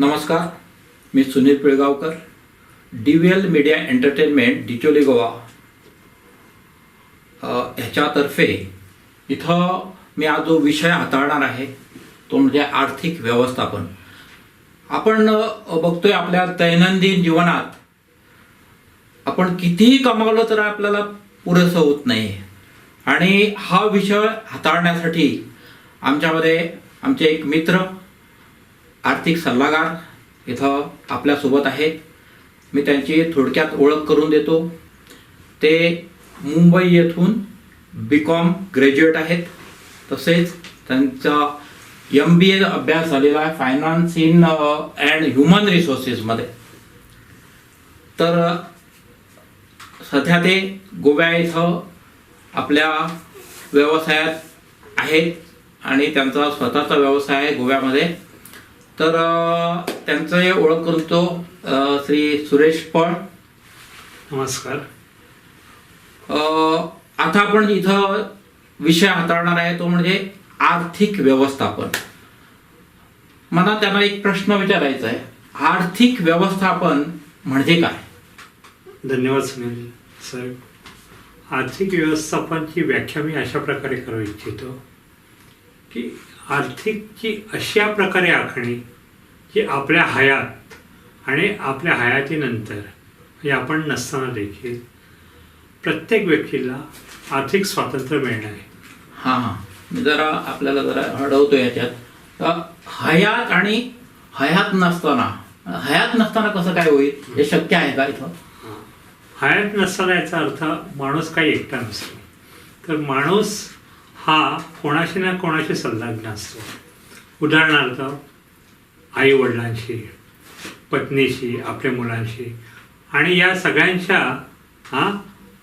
नमस्कार, मी Sunil Pilgaonkar, DVL media entertainment Dicholi Goa ह्याच्यातर्फे इथं मी आज जो विषय हाताळणार आहे तो म्हणजे आर्थिक व्यवस्थापन. आपण बघतोय आपल्या दैनंदिन जीवनात आपण कितीही कमावलं तर आपल्याला पुरेसं होत नाही. आणि हा विषय हाताळण्यासाठी आमच्यामध्ये आमचे एक मित्र आर्थिक सल्लागार इथं आपल्यासोबत आहेत. मी त्यांची थोडक्यात ओळख करून देतो. ते मुंबई येथून BCom ग्रॅज्युएट आहेत. तसेच त्यांचा MBA अभ्यास झालेला आहे फायनान्स इन अँड ह्युमन रिसोर्सेसमध्ये. तर सध्या ते गोव्या इथं आपल्या व्यवसायात आहेत आणि त्यांचा स्वतःचा व्यवसाय आहे गोव्यामध्ये. तर त्यांचं ओळख करून तो श्री सुरेश पळ. नमस्कार. आता आपण इथं विषय हाताळणार आहे तो म्हणजे आर्थिक व्यवस्थापन. मला त्यांना एक प्रश्न विचारायचा आहे, आर्थिक व्यवस्थापन म्हणजे काय? धन्यवाद सुनील सर. आर्थिक व्यवस्थापनाची व्याख्या मी अशा प्रकारे करू इच्छितो की आर्थिकची अशा प्रकारे आखणी की आपल्या हयात आणि आपल्या हयातीनंतर म्हणजे आपण नसताना देखील प्रत्येक व्यक्तीला आर्थिक स्वातंत्र्य मिळणं आहे. हां, मी जरा आपल्याला जरा अडवतो याच्यात. हयात आणि हयात नसताना कसं काय होईल, हे शक्य आहे का इथं? हयात नसताना याचा अर्थ माणूस काही एकटा नसतो. तर माणूस हा कोणाशी ना कोणाशी संलग्न असतो. उदाहरणार्थ आई वडिलांशी, पत्नीशी, आपल्या मुलांशी आणि या सगळ्यांच्या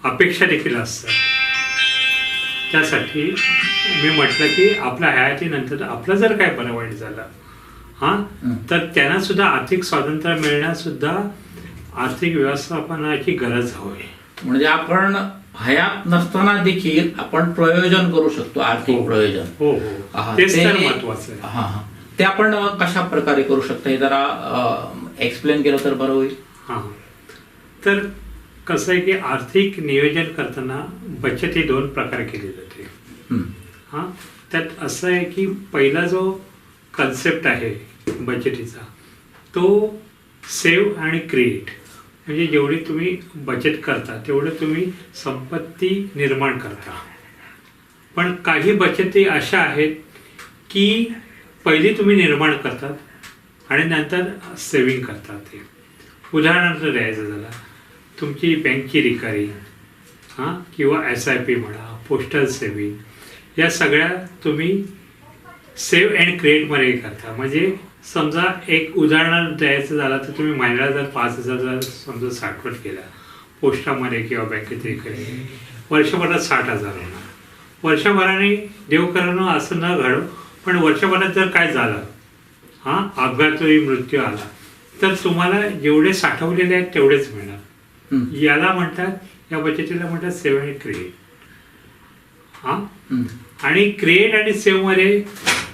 अपेक्षा देखील असतात. त्यासाठी मी म्हटलं की आपल्या हयातीनंतर आपलं जर काय बरं वाईट झालं तर त्यांना सुद्धा आर्थिक स्वातंत्र्य मिळण्यासुद्धा आर्थिक व्यवस्थापनाची गरज हवी. म्हणजे आपण हयात नसताना देखील आपण प्रयोजन करू शकतो, आर्थिक प्रयोजन. हो हो, तेच तर महत्वाचं आहे. हां, ते आपण कशा प्रकारे करू शकतो हे जरा एक्सप्लेन केलं तर बरं होईल. तर कसं आहे की आर्थिक नियोजन करताना बचत ही 2 प्रकारे केली जाते. त्यात असं आहे की पहिला जो कन्सेप्ट आहे बचतीचा तो सेव्ह आणि क्रिएट. म्हणजे जेवढी तुम्ही बचत करता तेवढं तुम्ही संपत्ती निर्माण करता. पण काही बचती अशा आहेत की पहिली तुम्ही निर्माण करतात आणि नंतर सेविंग करतात. ते उदाहरणार्थ द्यायचं झालं तुमची बँकची रिकरिंग किंवा SIP म्हणा, पोस्टल सेविंग, या सगळ्या तुम्ही सेव्ह अँड क्रिएटमध्ये करता. म्हणजे समजा एक उदाहरण द्यायचं झालं तर तुम्ही महिन्याला जर 5,000 समजा साठवण केला पोस्टामध्ये किंवा बँकेत रिकरिंग, वर्षभरात 60,000 होणार. वर्षभराने देवकरणं असं न घडो, पण वर्षभरात जर काय झालं अपघातही मृत्यू आला तर तुम्हाला जेवढे साठवलेले आहेत तेवढेच मिळणार. याला म्हणतात, या बचतीला म्हणतात सेव्ह आणि क्रिएट. आणि क्रिएट आणि सेव्ह मध्ये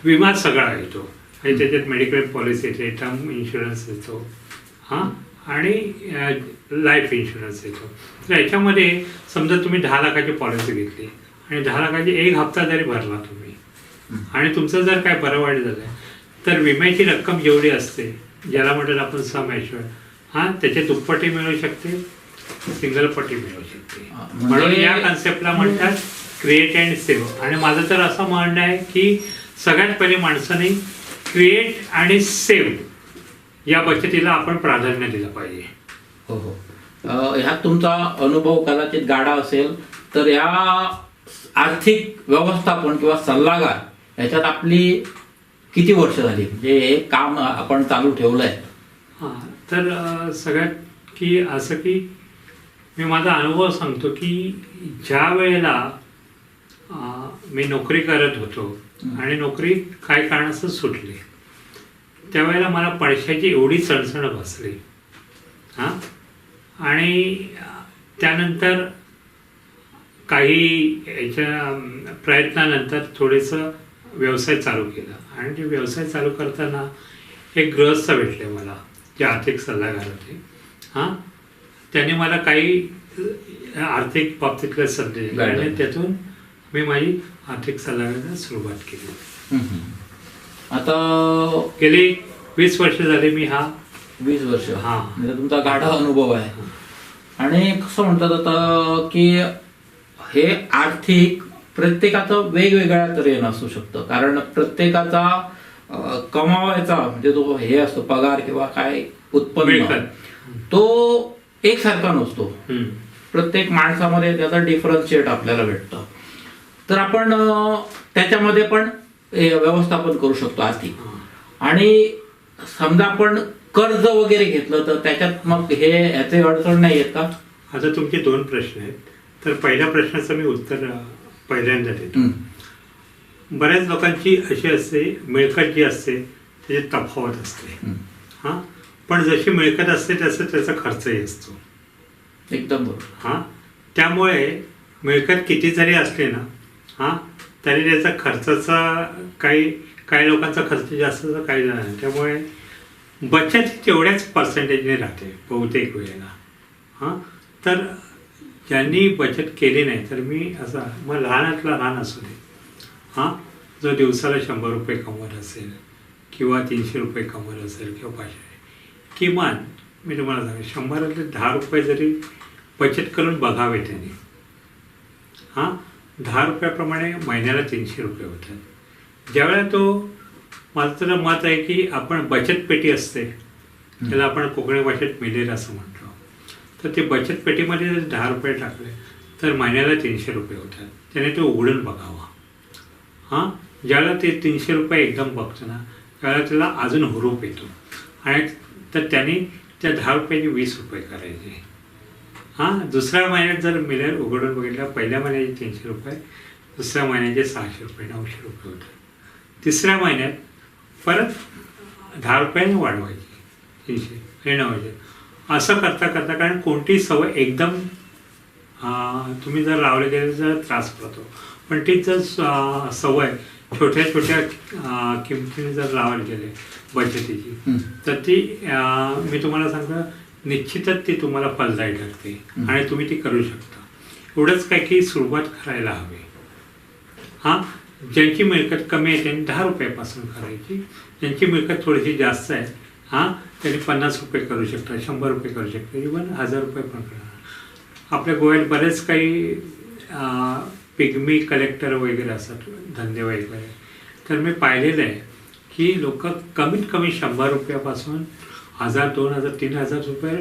विमा सगळा येतो. त्याच्यात मेडिकल पॉलिसी येते, टर्म इन्शुरन्स येतो आणि लाईफ इन्शुरन्स येतो. तर याच्यामध्ये समजा तुम्ही 10 लाखाची पॉलिसी घेतली आणि 10 लाखाची 1 हप्ता जरी भरला तुम्ही आणि तुमचं जर काय बरं वाईट झालं तर विम्याची रक्कम जेवढी असते, ज्याला म्हणतात आपण सम ॲश्युअर्ड, त्याच्या दुप्पटी मिळू शकते, सिंगल पट्टी मिळू शकते. म्हणून या कन्सेप्टला म्हणतात क्रिएट अँड सेव्ह. आणि माझं तर असं म्हणणं आहे की सगळ्यात पहिले माणसाने क्रिएट आणि सेव्ह या बचतीला आपण प्राधान्य दिलं पाहिजे. हो हो, ह्यात तुमचा अनुभव कदाचित गाडा असेल तर या आर्थिक व्यवस्थापन किंवा सल्लागार ह्याच्यात आपली किती वर्ष झाली, म्हणजे हे काम आपण चालू ठेवलंय? तर सगळ्यात की असं की मी माझा अनुभव सांगतो की ज्या वेळेला मी नोकरी करत होतो आणि नोकरी काय कारणास्तव सुटली, त्यावेळेला मला पैशाची एवढी चणचण बसली आणि त्यानंतर काही याच्या प्रयत्नानंतर थोडंसं व्यवसाय चालू केला. आणि ते व्यवसाय चालू करताना एक गृहस्थ भेटले मला, जे आर्थिक सल्लागार होते. हां, त्यांनी मला काही आर्थिक बाबतीतले सल्ले दिले आणि त्यातून मी माझी आर्थिक सल्लागाराला सुरुवात केली. आता गेली 20 वर्ष झाली मी 20 वर्ष हां. म्हणजे तुमचा गाढा अनुभव आहे. आणि कसं म्हणतात आता की हे आर्थिक प्रत्येकाचं वेगवेगळ्या तऱ्हेनं असू शकतं, कारण प्रत्येकाचा कमावायचा म्हणजे जो हे असतो पगार किंवा काय उत्पन्न तो एकसारखा नसतो. प्रत्येक माणसामध्ये त्याचा डिफरन्शिएट आपल्याला भेटतं. तर आपण त्याच्यामध्ये पण व्यवस्थापन करू शकतो आर्थिक. आणि समजा आपण कर्ज वगैरे घेतलं तर त्याच्यात मग याचे अडचण नाही येत का? आता तुमचे 2 प्रश्न आहेत. तर पहिल्या प्रश्नाचं मी उत्तर पहिल्यांदा देतो. बऱ्याच लोकांची अशी असते, मिळकत जी असते त्याची तफावत असते. हां, पण जशी मिळकत असते तसं त्याचा खर्चही असतो. एकदम बरोबर. हां, त्यामुळे मिळकत किती जरी असली ना, हां, तरी त्याचा खर्चाचा काही लोकांचा खर्च जास्त तर काही नाही. त्यामुळे बचत तेवढ्याच पर्सेंटेजने राहते बहुतेक वेळेला. हां, तर ज्यांनी बचत केली नाही तर मी असा मग लहानातला लहान असू दे, हां, जो दिवसाला 100 रुपये कमवत असेल किंवा 300 रुपये कमवत असेल किंवा 500, किमान मी तुम्हाला सांगेन 100 10 रुपये जरी बचत करून बघावे त्यांनी. हां, 10 रुपयाप्रमाणे महिन्याला 300 रुपये होतात. ज्यावेळेला तो, माझं तर मत आहे की आपण बचत पेटी असते, त्याला आपण कोकणी भाषेत मिलेर असं म्हणतो. तर ते बचत पेटीमध्ये जर 10 रुपये टाकले तर महिन्याला 300 रुपये होतात. त्याने ते उघडून बघावा. हां, ज्यावेळेला ते 300 रुपये एकदम बघतो ना त्यावेळेला त्याला अजून हुरूप येतो. आणि तर त्याने त्या 10 रुपयाचे 20 रुपये करायचे. हां, दुसऱ्या महिन्यात जर मिलेर उघडून बघितलं, पहिल्या महिन्याचे 300 रुपये, दुसऱ्या महिन्याचे 600 रुपये, 900 रुपये होतात. तिसऱ्या महिन्यात परत 10 रुपयाने वाढवायची, 300 हे 900 असं करता करता. कारण कोणती सवय एकदम तुम्ही जर लावले गेले तर त्रास पडतो, पण ती जर सवय छोट्या छोट्या किमतीने जर लावायला गेले बचतीची तर ती मी तुम्हाला सांगतो निश्चितच ती तुम्हाला फलदायी ठरते आणि तुम्ही ती करू शकता. एवढंच काय की सुरुवात करायला हवी. हां, ज्यांची मिळकत कमी आहे त्यांनी 10 रुपयापासून करायची. ज्यांची मिळकत थोडीशी जास्त आहे, हां, त्यांनी 50 रुपये करू शकतात, 100 रुपये करू शकतात, इव्हन 1000 रुपये पण करणार. आपल्या गोव्यात बरेच काही पिग्मी कलेक्टर वगैरे असतात, धंदे वगैरे. तर मी पाहिलेलं आहे की लोक कमीत कमी 100 रुपयापासून 1000, 2000, 3000 रुपये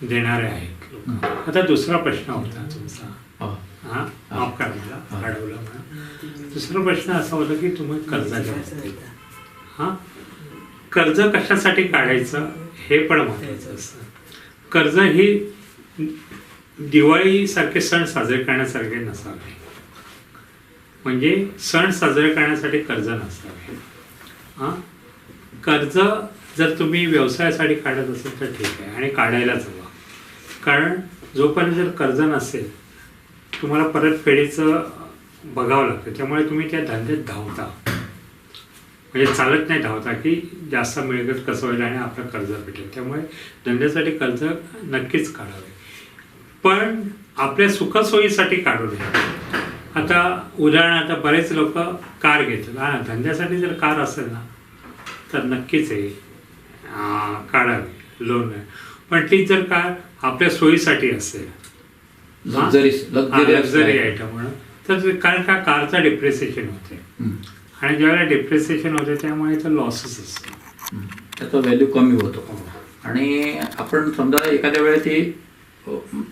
देणारे आहेत लोक. आता दुसरा प्रश्न होता तुमचा, हां, माफ करा मला अडवला म्हणा. दुसरा प्रश्न असा होता की तुम्ही कर्जाच्या बाबतीत. हां, कर्ज कशासाठी काढायचं हे पण महत्त्वाचं असतं. कर्ज ही दिवाळीसारखे सण साजरे करण्यासारखे नसावे, म्हणजे सण साजरे करण्यासाठी कर्ज नसावे. हां, कर्ज जर तुम्ही व्यवसायासाठी काढत असेल तर ठीक आहे आणि काढायलाच हवं. कारण जोपर्यंत जर कर्ज नसेल तुम्हाला परतफेडीचं बघावं लागतं. त्यामुळे तुम्ही त्या धंद्यात धावता, म्हणजे चालत नाही धावता की जास्त मिळकत कसं होईल आणि आपलं कर्ज भेटेल. त्यामुळे धंद्यासाठी कर्ज नक्कीच काढावे, पण आपल्या सुखसोयीसाठी काढू नये. आता उदाहरणार्थ बरेच लोक कार घेतात. हां, धंद्यासाठी जर कार असेल ना तर नक्कीच आहे काढावी लोन. पण ती जर कार आपल्या सोयीसाठी असेल, लक्झरी आयटम म्हणून, तर कारण का कारचा डिप्रिसिएशन होते आणि ज्यावेळेला डिप्रिसिएशन होते त्यामुळे तर लॉसेस असतो, त्याचा व्हॅल्यू कमी होतो. आणि आपण समजा एखाद्या वेळेस ती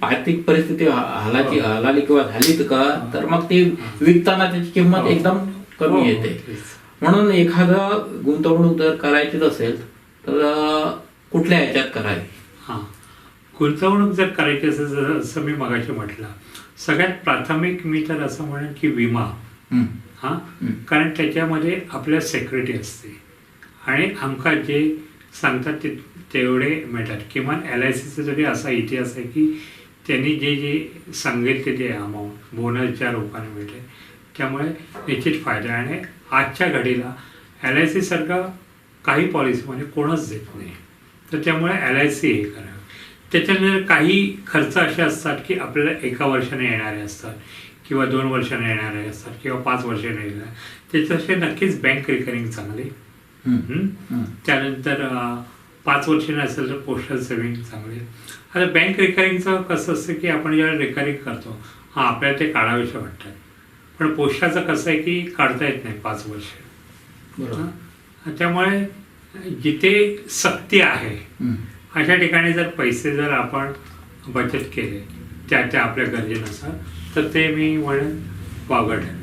आर्थिक परिस्थिती हलाली किंवा झालीत का तर मग ती विकताना त्याची किंमत एकदम कमी येते. म्हणून एखादा गुंतवणूक जर करायचीच असेल तर कुठल्या ह्याच्यात करावी? हां, गुंतवणूक जर करायची असेल असं मी मगाशी म्हटलं, सगळ्यात प्राथमिक मी तर असं म्हणेन की विमा. हां, कारण त्याच्यामध्ये आपल्या सेक्युरिटी असते आणि आमका जे सांगतात ते तेवढे मिळतात. किमान LICचा जरी असा इतिहास आहे की त्यांनी जे सांगितले ते अमाऊंट बोनसच्या रूपाने मिळते. त्यामुळे निश्चित फायदा. आणि आजच्या घडीला LIC सारखा काही पॉलिसीमध्ये कोणच देत नाही. तर त्यामुळे LIC हे करा. त्याच्यानंतर काही खर्च असे असतात की आपल्याला 1 वर्षाने येणारे असतात किंवा 2 वर्षाने येणारे असतात किंवा 5 वर्षाने येणारे. त्याच्याशी नक्कीच बँक रिकरिंग चांगली. त्यानंतर 5 वर्षाने असेल तर पोस्टल सेव्हिंग चांगली. आता बँक रिकरिंगचं कसं असतं की आपण जेव्हा रिकरिंग करतो आपल्याला ते काढावेसे वाटतात, पण पोस्टाचं कसं आहे की काढता येत नाही 5 वर्ष. बरोबर. त्यामुळे जिथे सक्ती आहे अशा ठिकाणी जर पैसे जर आपण बचत केले त्या आपल्या गरजेनुसार तर ते मी म्हणेन वावगं ठरेल.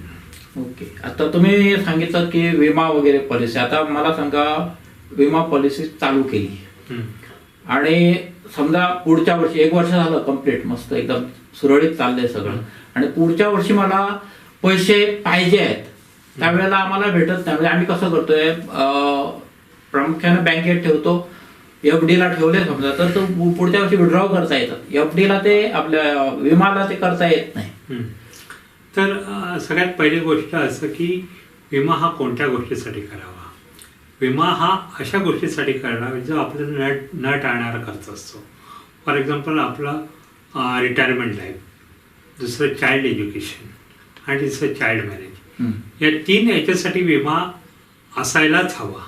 ओके. आता तुम्ही सांगितलं की विमा वगैरे पॉलिसी. आता मला सांगा, विमा पॉलिसी चालू केली आणि समजा पुढच्या वर्षी 1 वर्ष झालं कंप्लीट, मस्त एकदम सुरळीत चाललंय सगळं, आणि पुढच्या वर्षी मला पैसे पाहिजे आहेत, त्यावेळेला आम्हाला भेटत नाही. म्हणजे आम्ही कसं करतोय, प्रामुख्याने बँकेत ठेवतो, FD ला ठेवले समजा तर तो पुढच्या वर्षी विड्रॉ करता येतात. FD ला ते आपल्या विमाला ते करता येत नाही. तर सगळ्यात पहिली गोष्ट असं की विमा हा कोणत्या गोष्टीसाठी करावा. विमा हा अशा गोष्टीसाठी करावा जो आपल्याला न टाळणारा खर्च असतो. फॉर एक्झाम्पल आपला रिटायरमेंट लाईफ, दुसरं चाइल्ड एज्युकेशन आणि तिसरं चाइल्ड मॅरेज. या 3 याच्यासाठी विमा असायलाच हवा.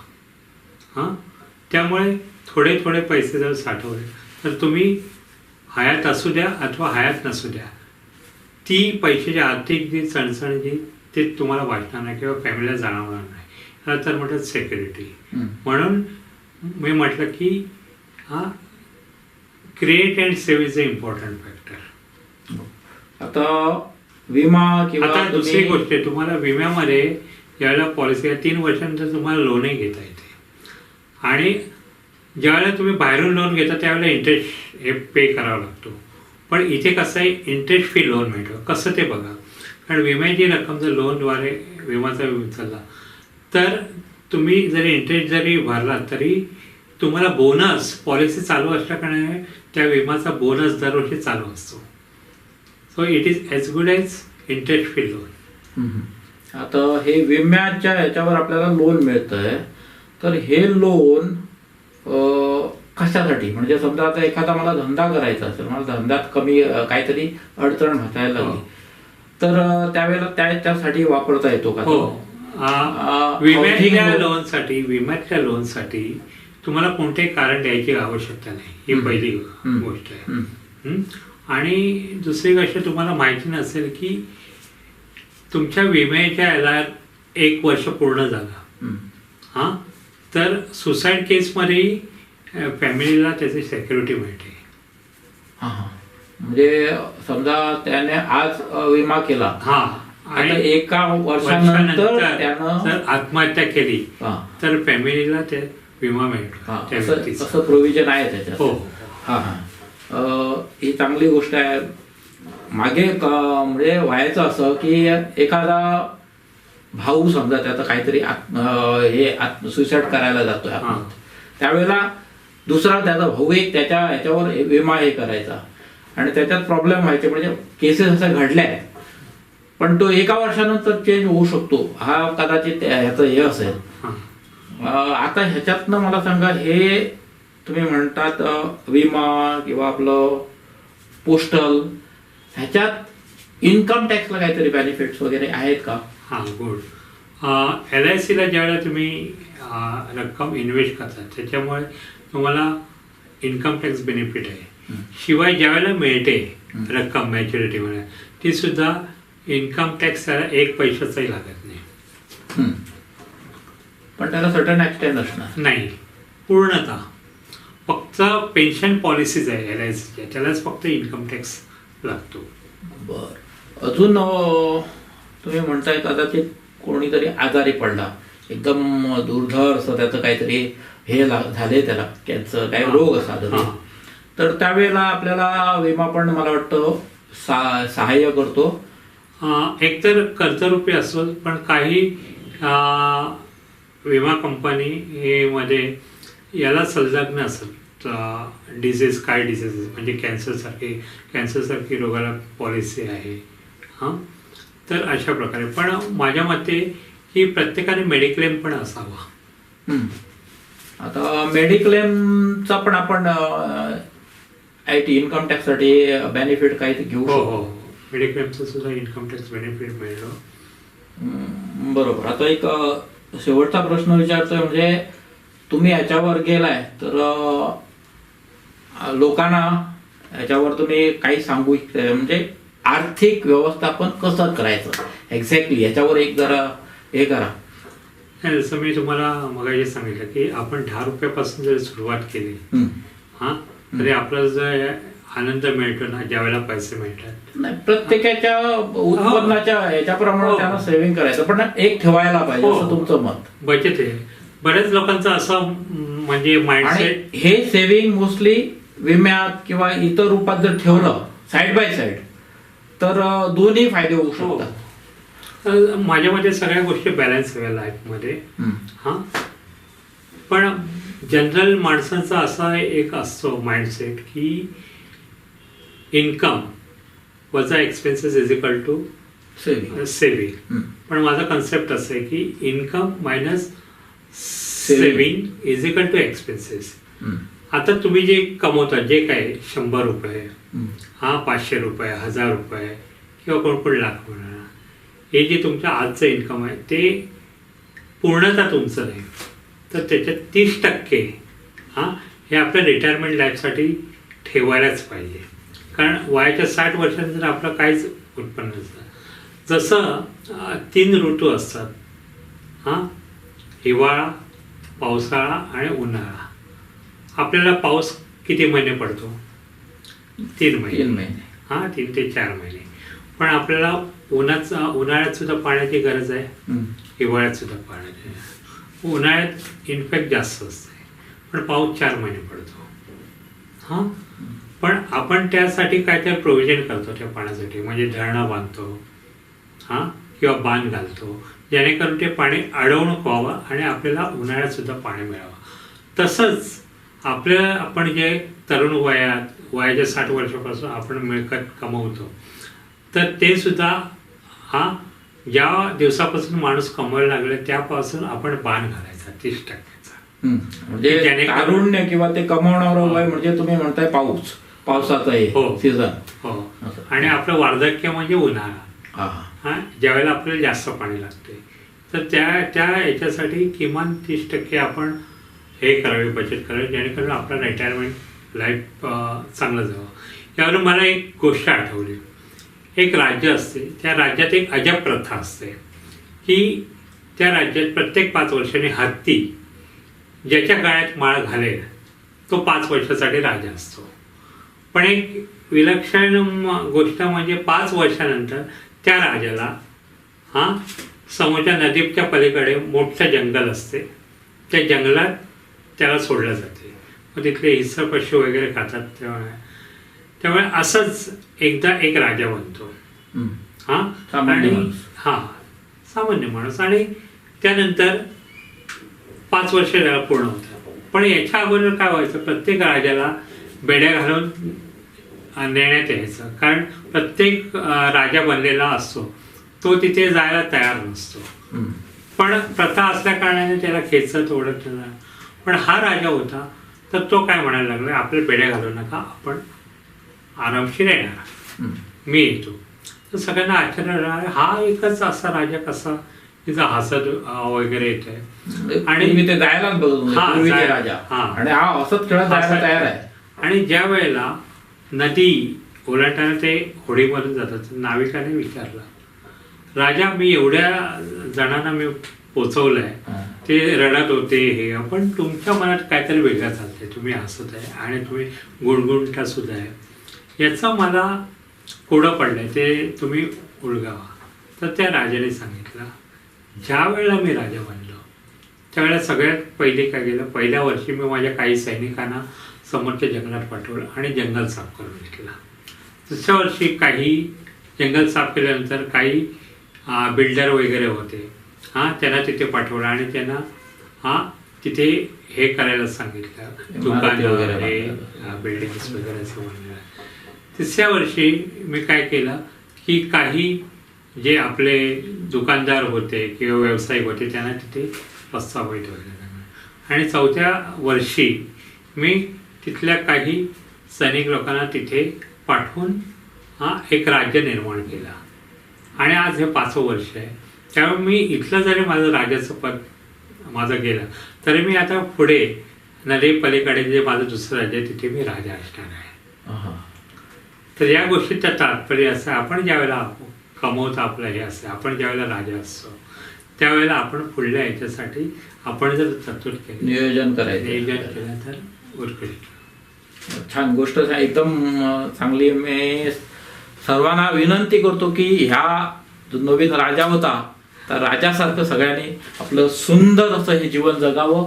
त्यामुळे थोडे थोडे पैसे जर साठवले तर तुम्ही हयात असू द्या अथवा हयात नसू द्या, ती पैशाची आर्थिक जी चणचण जी ते तुम्हाला वाटणार नाही किंवा फॅमिलीला जाणवणार नाही. याला तर म्हणतात सेक्युरिटी. म्हणून मी म्हटलं की create and save is a important factor. आता विमा किंवा आता दुसरी गोष्ट आहे, तुम्हाला विम्यामध्ये ज्यावेळेला पॉलिसी 3 वर्षानंतर तुम्हाला लोनही घेता येते. आणि ज्यावेळेला तुम्ही बाहेरून लोन घेता त्यावेळेला इंटरेस्ट हे पे करावा लागतो. पण इथे कसं आहे, इंटरेस्ट फ्री लोन मिळतं. कसं ते बघा. कारण विम्याची रक्कम जर लोनद्वारे विमाचा उचलला तर तुम्ही जरी इंटरेस्ट जरी भरला तरी तुम्हाला बोनस पॉलिसी चालू असल्याकारणाने त्या विमाचा बोनस दरवर्षी चालू असतो. So it is as good as interest free loan. आता हे विम्याच्या ह्याच्यावर आपल्याला लोन मिळतंय, तर हे लोन कशासाठी, म्हणजे समजा आता एखादा मला धंदा करायचा असेल, मला धंद्यात कमी काहीतरी अडचण भासायला लागली तर त्यावेळेला त्याच्यासाठी वापरता येतो का? विम्याच्या लोनसाठी तुम्हाला कोणतेही कारण द्यायची आवश्यकता नाही, ही पहिली गोष्ट आहे. आणि दुसरी गोष्ट तुम्हाला माहिती नसेल की तुमच्या विम्याच्या याला 1 वर्ष पूर्ण झाला तर सुसाईड केसमध्ये फॅमिलीला त्याची सेक्युरिटी मिळते. म्हणजे समजा त्याने आज विमा केला आणि 1 वर्षानंतर त्यानं जर आत्महत्या केली तर फॅमिलीला ते विमा मिळतो. असं प्रोव्हिजन आहे त्याच्यात. ही चांगली गोष्ट आहे. मागे म्हणजे व्हायचं असं की एखादा भाऊ समजा त्याचं काहीतरी हे सुसाईड करायला जातोय, त्यावेळेला दुसरा त्याचा भाऊ एक त्याच्या ह्याच्यावर विमा हे करायचा आणि त्याच्यात प्रॉब्लेम व्हायचे. म्हणजे केसेस अशा घडल्या, पण तो 1 वर्षानंतर चेंज होऊ शकतो. हा कदाचित ह्याचं हे असेल. आता ह्याच्यातनं मला सांगा, हे तुम्ही म्हणतात विमा किंवा आपलं पोस्टल, ह्याच्यात इन्कम टॅक्सला काहीतरी बेनिफिट्स वगैरे आहेत का? गुड. LICला ज्यावेळेला तुम्ही रक्कम इन्व्हेस्ट करता त्याच्यामुळे तुम्हाला इन्कम टॅक्स बेनिफिट आहे. शिवाय ज्यावेळेला मिळते रक्कम मॅच्युरिटीमध्ये ती सुद्धा इन्कम टॅक्स त्याला 1 पैशाचाही लागत नाही. पण त्याला सर्टन एक्सटेंड असणार नाही. पूर्णतः फक्त पेन्शन पॉलिसीज आहे LICच्या, त्यालाच फक्त इन्कम टॅक्स लागतो. बर. अजून तुम्ही म्हणताय कदाचित कोणीतरी आजारी पडला, एकदम दुर्धर असं त्याचं काहीतरी हे झाले, त्याला कॅन्सर काही रोग असा तर त्यावेळेला आपल्याला विमा पण मला वाटतं सहाय्य करतो. एकतर कर्जरूपी असतो, पण काही विमा कंपनी हे मध्ये याला संलग्न असत. डिझीज काय डिझीज म्हणजे कॅन्सरसारखी रोगाला पॉलिसी आहे. तर अशा प्रकारे. पण माझ्या मते की प्रत्येकाने मेडिक्लेम पण असावा. आता मेडिक्लेमचा पण आपण IT इन्कम टॅक्ससाठी बेनिफिट काही घेऊ हो शकतो. हो मेडिक्लेमचं सुद्धा इन्कम टॅक्स बेनिफिट मिळतो. बरोबर. आता एक शेवटचा प्रश्न विचारतोय, म्हणजे तुम्ही याच्यावर गेलाय तर लोकांना याच्यावर तुम्ही काही सांगू इच्छिताय, म्हणजे आर्थिक व्यवस्थापन कसं करायचं एक्झॅक्टली याच्यावर एक जरा हे करा. नाही, जसं मी तुम्हाला मगाशी सांगितलं की आपण 10 रुपयापासून जर सुरुवात केली हा तरी आपल्याला जर आनंद मिळतो ना ज्यावेळेला पैसे मिळतात. नाही, प्रत्येकाच्या उत्पन्नाच्या याच्याप्रमाणे त्यांना सेव्हिंग करायचं, पण एक ठेवायला पाहिजे असं तुमचं मत. बचत आहे. बऱ्याच लोकांचं असं म्हणजे आणि माइंडसेट हे सेव्हिंग मोस्टली विम्यात किंवा इतर रूपात जर ठेवलं साईड बाय साईड तर दोन्ही फायदे होऊ शकतात. माझ्या मते सगळ्या गोष्टी बॅलन्स हव्या लाईफमध्ये. हा पण जनरल माणसांचा असा एक असतो माइंडसेट की इन्कम वजा expenses is equal to saving. पण माझा कन्सेप्ट असं आहे की income minus saving is equal to expenses. आता तुम्ही जे कमवता जे काय 100 रुपये हा 500 रुपये 1000 रुपये किंवा कोण लाख म्हणा, हे जे तुमचं आजचं इन्कम आहे ते पूर्णतः तुमचं नाही, तर त्याच्यात 30% हा हे आपल्या रिटायरमेंट लाईफसाठी ठेवायलाच पाहिजे. कारण वयाच्या 60 वर्षांनंतर आपलं काहीच उत्पन्न नसतं. जसं 3 ऋतू असतात हां, हिवाळा, पावसाळा आणि उन्हाळा. आपल्याला पाऊस किती महिने पडतो? 3 महिने. हां, 3 ते 4 महिने. पण आपल्याला उन्हाळ्यात सुद्धा पाण्याची गरज आहे, हिवाळ्यात सुद्धा पाण्याची. उन्हाळ्यात इन्फॅक्ट जास्त असते, पण पाऊस 4 महिने पडतो. हां, पण आपण त्यासाठी काहीतरी प्रोव्हिजन करतो त्या पाण्यासाठी, म्हणजे धरणं बांधतो हां किंवा बांध घालतो, जेणेकरून ते पाणी अडवणूक व्हावं आणि आपल्याला उन्हाळ्यात सुद्धा पाणी मिळावं. तसंच आपण जे तरुण वयाच्या 60 वर्षापासून आपण मिळकत कमवतो, तर ते सुद्धा हा ज्या दिवसापासून माणूस कमवायला लागले त्यापासून आपण बाण घालायचा 30%चा. म्हणजे तारुण्य किंवा ते कमवणारं वय म्हणजे तुम्ही म्हणताय पावसाचा सीझन. हो, आणि आपलं वार्धक्य म्हणजे उन्हाळा. हा ज्यावेळेला आपल्याला जास्त पाणी लागते, तर त्या याच्यासाठी किमान 30% आपण हे करावे, बचत करावी, जेणेकरून आपलं रिटायरमेंट लाईफ चांगलं जावं. यावरून मला एक गोष्ट आठवली. एक राज्य असते, त्या राज्यात एक अजब प्रथा असते की त्या राज्यात प्रत्येक 5 वर्षांनी हत्ती ज्याच्या गळ्यात माळ घालेल तो 5 वर्षासाठी राजा असतो. पण एक विलक्षण गोष्ट म्हणजे 5 वर्षानंतर त्या राजाला समोरच्या नदीच्या पलीकडे मोठं जंगल असते, त्या जंगलात त्याला सोडलं जाते. मग तिथले हिस्सा पशु वगैरे खातात. त्यामुळे असंच एकदा एक राजा बनतो सामान्य माणूस, आणि त्यानंतर 5 वर्ष त्याला पूर्ण होतात. पण याच्या अगोदर काय व्हायचं, प्रत्येक राजाला बेड्या घालून नेण्यात यायचं. कारण प्रत्येक राजा बनलेला असतो तो तिथे जायला तयार नसतो, पण प्रथा असल्या कारणाने त्याला खेचत ओढत नाही. पण हा राजा होता तर तो काय म्हणायला लागला, आपल्या बेड्या घालू नका, आपण आरामशीर येणार, मी येतो. तर सगळ्यांना आश्चर्य राहणार, हा एकच असा राजा कसा तिचा हसत वगैरे येत आहे. आणि ते जायलाच राजा आणि हा हसत खेळत जायला तयार आहे. आणि ज्या वेळेला नदी ओलांडताना ते होडीमधून जातात, नाविकाने विचारलं, राजा मी एवढ्या जणांना मी पोचवलंय, ते रडत होते हे, पण तुमच्या मनात काहीतरी वेगळं चालतंय, तुम्ही हसत आहे आणि तुम्ही गुणगुणता सुद्धा आहे, याचं मला कोडं पडलंय, ते तुम्ही उलगावा. तर त्या राजाने सांगितलं, ज्या वेळेला मी राजा बनलो त्यावेळेला सगळ्यात पहिले काय केलं, पहिल्या वर्षी मी माझ्या काही सैनिकांना समोरच्या जंगलात पाठवलं आणि जंगल साफ करून घेतला. दुसऱ्या वर्षी काही जंगल साफ केल्यानंतर काही बिल्डर वगैरे होते त्यांना तिथे पाठवलं आणि त्यांना तिथे हे करायला सांगितलं, दुकान वगैरे बिल्डिंग्स वगैरे असं म्हणलं. तिसऱ्या वर्षी मी काय केलं की काही जे आपले दुकानदार होते किंवा व्यावसायिक होते त्यांना तिथे प्रस्ताव वगैरे. आणि 4थ्या वर्षी मी तिथल्या काही सैनिक लोकांना तिथे पाठवून एक राज्य निर्माण केला आणि आज हे 5वं वर्ष आहे. त्यामुळे मी इथलं जरी माझं राजाचं पद माझं गेलं तरी मी आता पुढे नदी पलीकडे जे माझं दुसरं राज्य आहे तिथे मी राजा असणार आहे. तर या गोष्टीचं तात्पर्य असं, आपण ज्यावेळेला कमवतो आपलं हे असं, आपण ज्यावेळेला राजा असतो त्यावेळेला आपण पुढल्या याच्यासाठी आपण जर चतुर केलं, नियोजन करायचं, नियोजन केलं तर उत्कृष्ट. छान गोष्ट एकदम चांगली. मी सर्वांना विनंती करतो की ह्या जो नवीन राजा होता तर राजासारखं सगळ्यांनी आपलं सुंदर असं हे जीवन जगावं.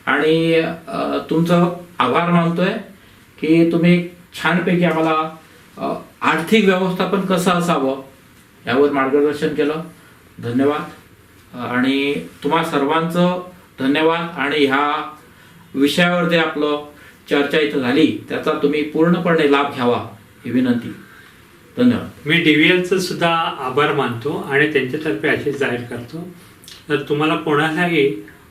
आणि तुमचं आभार मानतोय की तुम्ही छानपैकी आम्हाला आर्थिक व्यवस्थापन कसं असावं यावर मार्गदर्शन केलं. धन्यवाद. आणि तुम्हा सर्वांचं धन्यवाद. आणि ह्या विषयावर जे आपलं चर्चा इथं झाली त्याचा तुम्ही पूर्णपणे लाभ घ्यावा ही विनंती. धन्यवाद. मी DVLचं सुद्धा आभार मानतो आणि त्यांच्यातर्फे अशी जाहीर करतो, जर तुम्हाला कोणालाही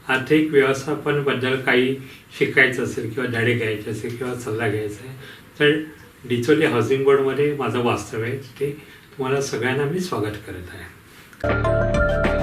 आर्थिक व्यवस्थापनाबद्दल काही शिकायचं असेल किंवा धडे घ्यायचे असेल किंवा सल्ला घ्यायचा आहे तर डिचोली हाऊसिंग बोर्डमध्ये माझं वास्तव्य आहे. तिथे तुम्हाला सगळ्यांना मी स्वागत करत आहे.